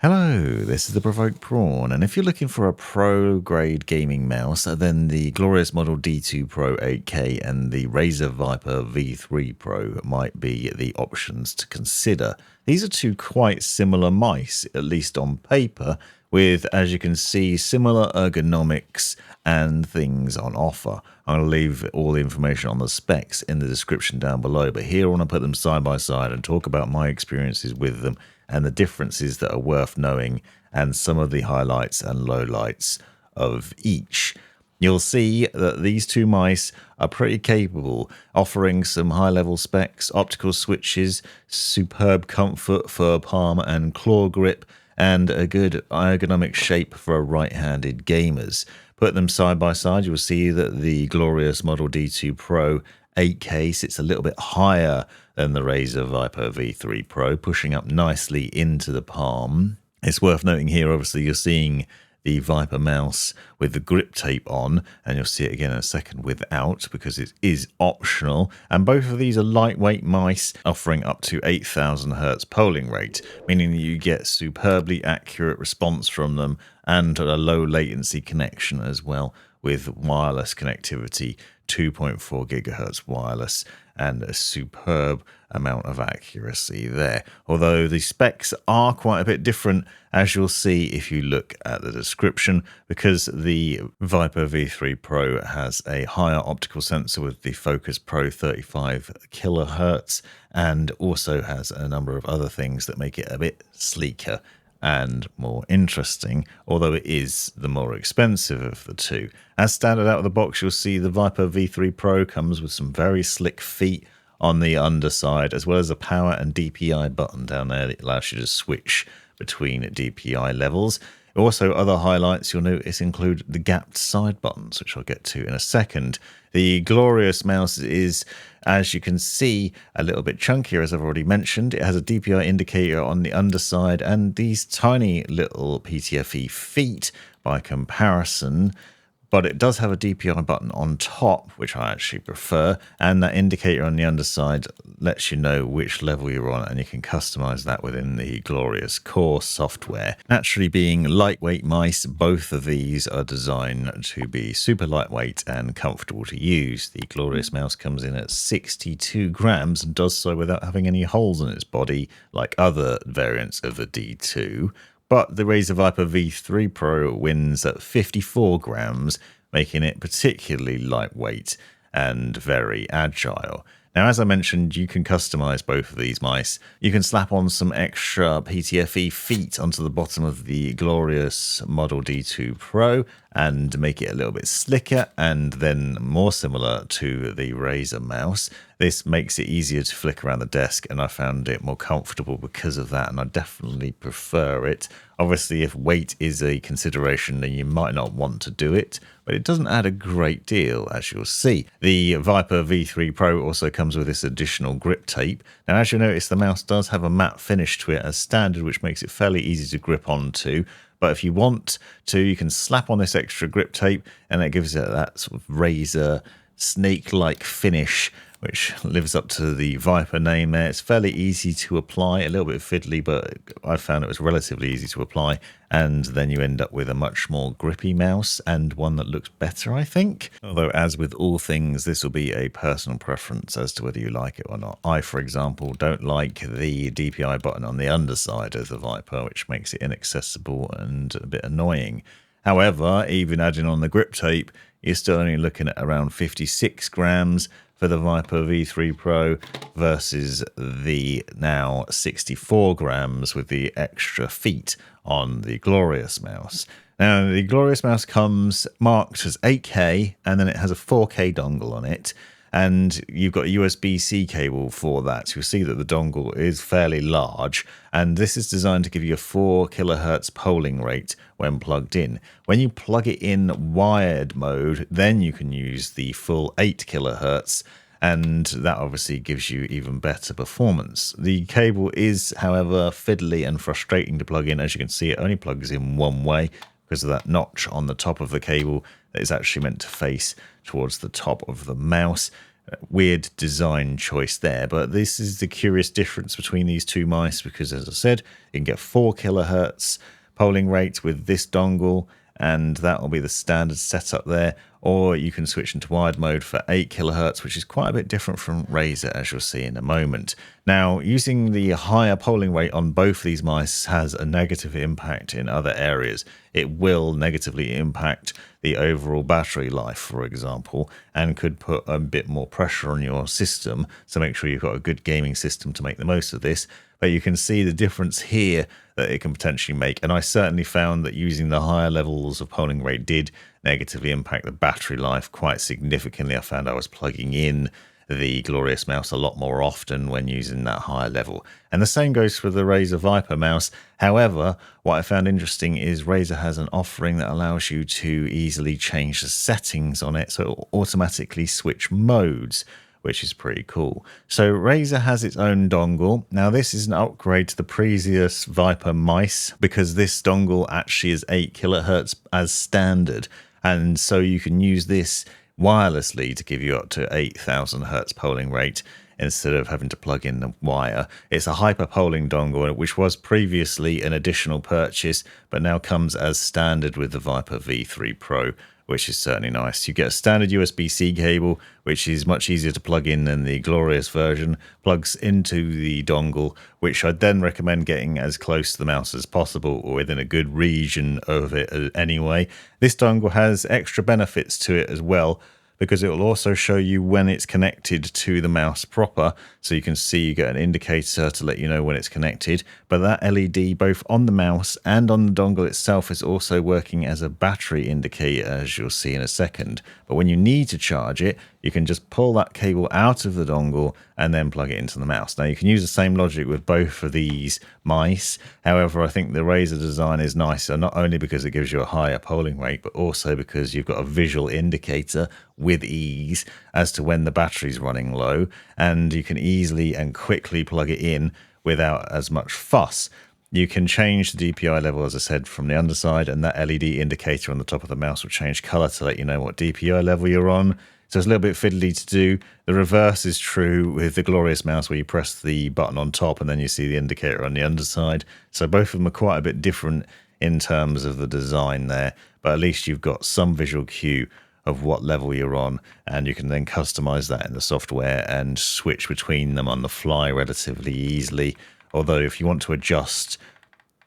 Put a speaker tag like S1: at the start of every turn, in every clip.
S1: Hello, this is the Provoked Prawn, and if you're looking for a pro-grade gaming mouse, then the glorious model D2 Pro 8K and the Razer Viper V3 Pro might be the options to consider. These are two quite similar mice, at least on paper, with, as you can see, similar ergonomics and things on offer. I'm going to leave all the information on the specs in the description down below, but here I want to put them side by side and talk about my experiences with them and the differences that are worth knowing and some of the highlights and lowlights of each. You'll see that these two mice are pretty capable, offering some high-level specs, optical switches, superb comfort for palm and claw grip, and a good ergonomic shape for right-handed gamers. Put them side by side, you'll see that the glorious Model D2 Pro 8K sits a little bit higher than the Razer Viper V3 Pro, pushing up nicely into the palm. It's worth noting here, obviously, you're seeing the Viper mouse with the grip tape on, and you'll see it again in a second without because it is optional. And both of these are lightweight mice offering up to 8,000 Hz polling rate, meaning that you get superbly accurate response from them and a low latency connection as well with wireless connectivity, 2.4 gigahertz wireless, and a superb amount of accuracy there. Although the specs are quite a bit different, as you'll see if you look at the description, because the Viper V3 Pro has a higher optical sensor with the Focus Pro 35 kilohertz, and also has a number of other things that make it a bit sleeker and more interesting, although it is the more expensive of the two. As standard out of the box, you'll see the Viper V3 Pro comes with some very slick feet on the underside, as well as a power and DPI button down there that allows you to switch between DPI levels. Also, other highlights you'll notice include the gapped side buttons, which I'll get to in a second. The glorious mouse is, as you can see, a little bit chunkier, as I've already mentioned. It has a DPI indicator on the underside and these tiny little PTFE feet by comparison. But it does have a DPI button on top, which I actually prefer, and that indicator on the underside lets you know which level you're on, and you can customize that within the glorious core software. Naturally, being lightweight mice, both of these are designed to be super lightweight and comfortable to use. The glorious mouse comes in at 62 grams and does so without having any holes in its body like other variants of the D2. But the Razer Viper V3 Pro wins at 54 grams, making it particularly lightweight and very agile. Now, as I mentioned, you can customize both of these mice. You can slap on some extra PTFE feet onto the bottom of the glorious Model D2 Pro and make it a little bit slicker and then more similar to the Razer mouse. This makes it easier to flick around the desk, and I found it more comfortable because of that, and I definitely prefer it. Obviously, if weight is a consideration, then you might not want to do it, but it doesn't add a great deal, as you'll see. The Viper V3 Pro also comes with this additional grip tape. Now, as you'll notice, the mouse does have a matte finish to it as standard, which makes it fairly easy to grip onto. But if you want to, you can slap on this extra grip tape, and it gives it that sort of Razer snake-like finish, which lives up to the Viper name there. It's fairly easy to apply, a little bit fiddly, but I found it was relatively easy to apply, and then you end up with a much more grippy mouse and one that looks better, I think. Although, as with all things, this will be a personal preference as to whether you like it or not. I, for example, don't like the DPI button on the underside of the Viper, which makes it inaccessible and a bit annoying. However, even adding on the grip tape, you're still only looking at around 56 grams for the Viper V3 Pro versus the now 64 grams with the extra feet on the glorious mouse. Now, the glorious mouse comes marked as 8K, and then it has a 4K dongle on it, and you've got a USB-C cable for that. You'll see that the dongle is fairly large, and this is designed to give you a 4 kilohertz polling rate when plugged in. When you plug it in wired mode, then you can use the full 8 kilohertz, and that obviously gives you even better performance. The cable is, however, fiddly and frustrating to plug in. As you can see, it only plugs in one way because of that notch on the top of the cable that is actually meant to face towards the top of the mouse. weird design choice there, but this is the curious difference between these two mice because, as I said, you can get 4 kilohertz polling rate with this dongle, and that will be the standard setup there, or you can switch into wired mode for 8 kilohertz, which is quite a bit different from Razer, as you'll see in a moment. Now, using the higher polling rate on both these mice has a negative impact in other areas. It will negatively impact the overall battery life, for example, and could put a bit more pressure on your system, so make sure you've got a good gaming system to make the most of this. But you can see the difference here that it can potentially make, and I certainly found that using the higher levels of polling rate did negatively impact the battery life quite significantly. I found I was plugging in the Glorious mouse a lot more often when using that higher level. And the same goes for the Razer Viper mouse. However, what I found interesting is Razer has an offering that allows you to easily change the settings on it, so it will automatically switch modes, which is pretty cool. So Razer has its own dongle. Now this is an upgrade to the previous Viper mice because this dongle actually is 8 kilohertz as standard. And so you can use this wirelessly to give you up to 8,000 hertz polling rate instead of having to plug in the wire. It's a hyper polling dongle, which was previously an additional purchase, but now comes as standard with the Viper V3 Pro, which is certainly nice. You get a standard USB-C cable, which is much easier to plug in than the Glorious version, plugs into the dongle, which I'd then recommend getting as close to the mouse as possible or within a good region of it anyway. This dongle has extra benefits to it as well, because it will also show you when it's connected to the mouse proper. So you can see you get an indicator to let you know when it's connected. But that LED, both on the mouse and on the dongle itself, is also working as a battery indicator, as you'll see in a second. But when you need to charge it, you can just pull that cable out of the dongle and then plug it into the mouse. Now you can use the same logic with both of these mice. However, I think the Razer design is nicer, not only because it gives you a higher polling rate, but also because you've got a visual indicator with ease as to when the battery's running low, and you can easily and quickly plug it in without as much fuss. You can change the DPI level, as I said, from the underside, and that LED indicator on the top of the mouse will change color to let you know what DPI level you're on. So it's a little bit fiddly to do. The reverse is true with the Glorious mouse, where you press the button on top and then you see the indicator on the underside. So both of them are quite a bit different in terms of the design there, but at least you've got some visual cue of what level you're on, and you can then customize that in the software and switch between them on the fly relatively easily. Although if you want to adjust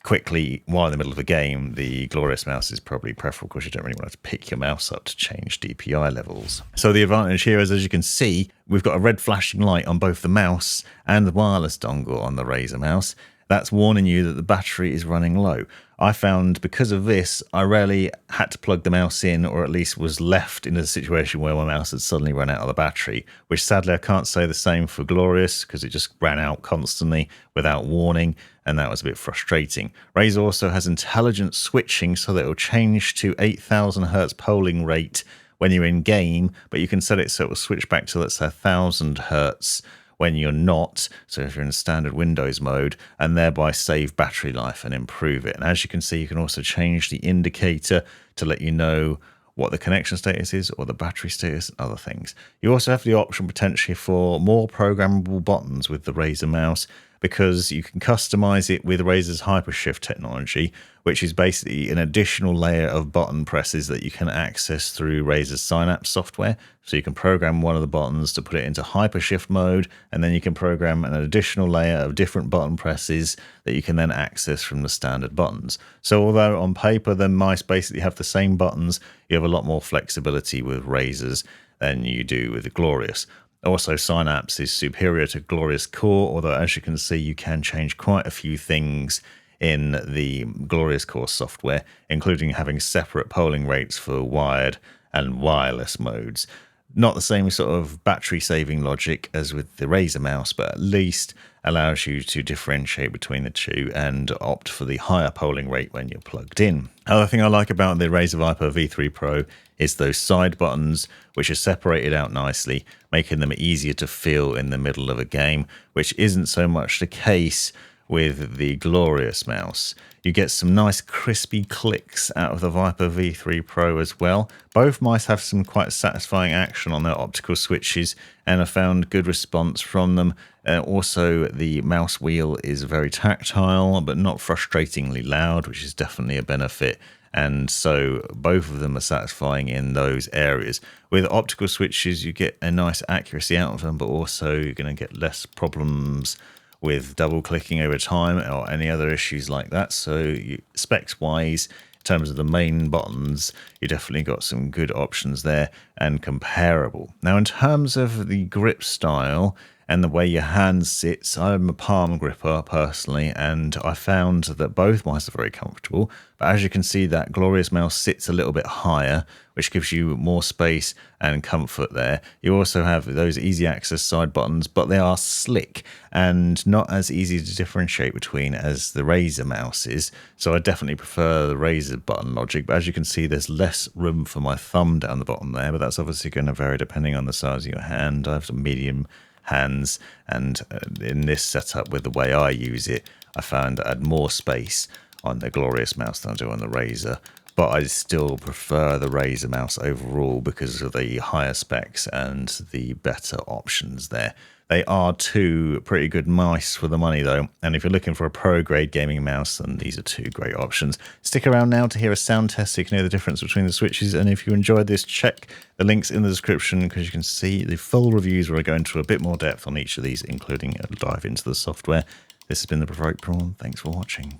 S1: quickly while in the middle of a game, the Glorious mouse is probably preferable because you don't really want to pick your mouse up to change DPI levels. So the advantage here is, as you can see, we've got a red flashing light on both the mouse and the wireless dongle on the Razer mouse. That's warning you that the battery is running low. I found because of this, I rarely had to plug the mouse in, or at least was left in a situation where my mouse had suddenly run out of the battery, which sadly I can't say the same for Glorious because it just ran out constantly without warning, and that was a bit frustrating. Razer also has intelligent switching so that it will change to 8,000 hertz polling rate when you're in game, but you can set it so it will switch back to, let's say, 1,000 hertz when you're not, so if you're in standard Windows mode, and thereby save battery life and improve it. And as you can see, you can also change the indicator to let you know what the connection status is or the battery status and other things. You also have the option potentially for more programmable buttons with the Razer mouse, because you can customize it with Razer's Hypershift technology, which is basically an additional layer of button presses that you can access through Razer's Synapse software. So you can program one of the buttons to put it into Hypershift mode, and then you can program an additional layer of different button presses that you can then access from the standard buttons. So although on paper the mice basically have the same buttons, you have a lot more flexibility with Razer's than you do with the Glorious. Also, Synapse is superior to Glorious Core, although as you can see, you can change quite a few things in the Glorious Core software, including having separate polling rates for wired and wireless modes. Not the same sort of battery saving logic as with the Razer mouse, but at least allows you to differentiate between the two and opt for the higher polling rate when you're plugged in. Another thing I like about the Razer Viper V3 Pro is those side buttons, which are separated out nicely, making them easier to feel in the middle of a game, which isn't so much the case with the Glorious mouse. You get some nice crispy clicks out of the Viper V3 Pro as well. Both mice have some quite satisfying action on their optical switches, and I found good response from them. Also, the mouse wheel is very tactile, but not frustratingly loud, which is definitely a benefit. And so both of them are satisfying in those areas. With optical switches, you get a nice accuracy out of them, but also you're going to get less problems with double clicking over time or any other issues like that. So specs wise, in terms of the main buttons, you definitely got some good options there and comparable. Now, in terms of the grip style and the way your hand sits, I'm a palm gripper personally, and I found that both mice are very comfortable. But as you can see, that Glorious mouse sits a little bit higher, which gives you more space and comfort there. You also have those easy access side buttons, but they are slick and not as easy to differentiate between as the Razer mouse is. So I definitely prefer the Razer button logic. But as you can see, there's less room for my thumb down the bottom there, but that's obviously going to vary depending on the size of your hand. I have some medium hands, and in this setup with the way I use it, I found I had more space on the Glorious mouse than I do on the Razer, but I still prefer the Razer mouse overall because of the higher specs and the better options there. They are two pretty good mice for the money though, and if you're looking for a pro grade gaming mouse, then these are two great options. Stick around now to hear a sound test so you can hear the difference between the switches, and if you enjoyed this, check the links in the description because you can see the full reviews where I go into a bit more depth on each of these, including a dive into the software. This has been the Provoked Prawn. Thanks for watching.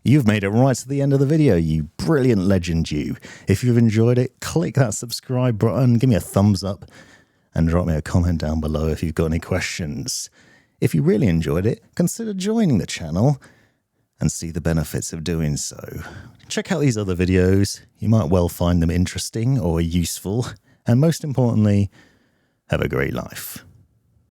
S1: You've made it right to the end of the video, you brilliant legend you. If you've enjoyed it, click that subscribe button, give me a thumbs up, and drop me a comment down below if you've got any questions. If you really enjoyed it, consider joining the channel and see the benefits of doing so. Check out these other videos, you might well find them interesting or useful, and most importantly, have a great life.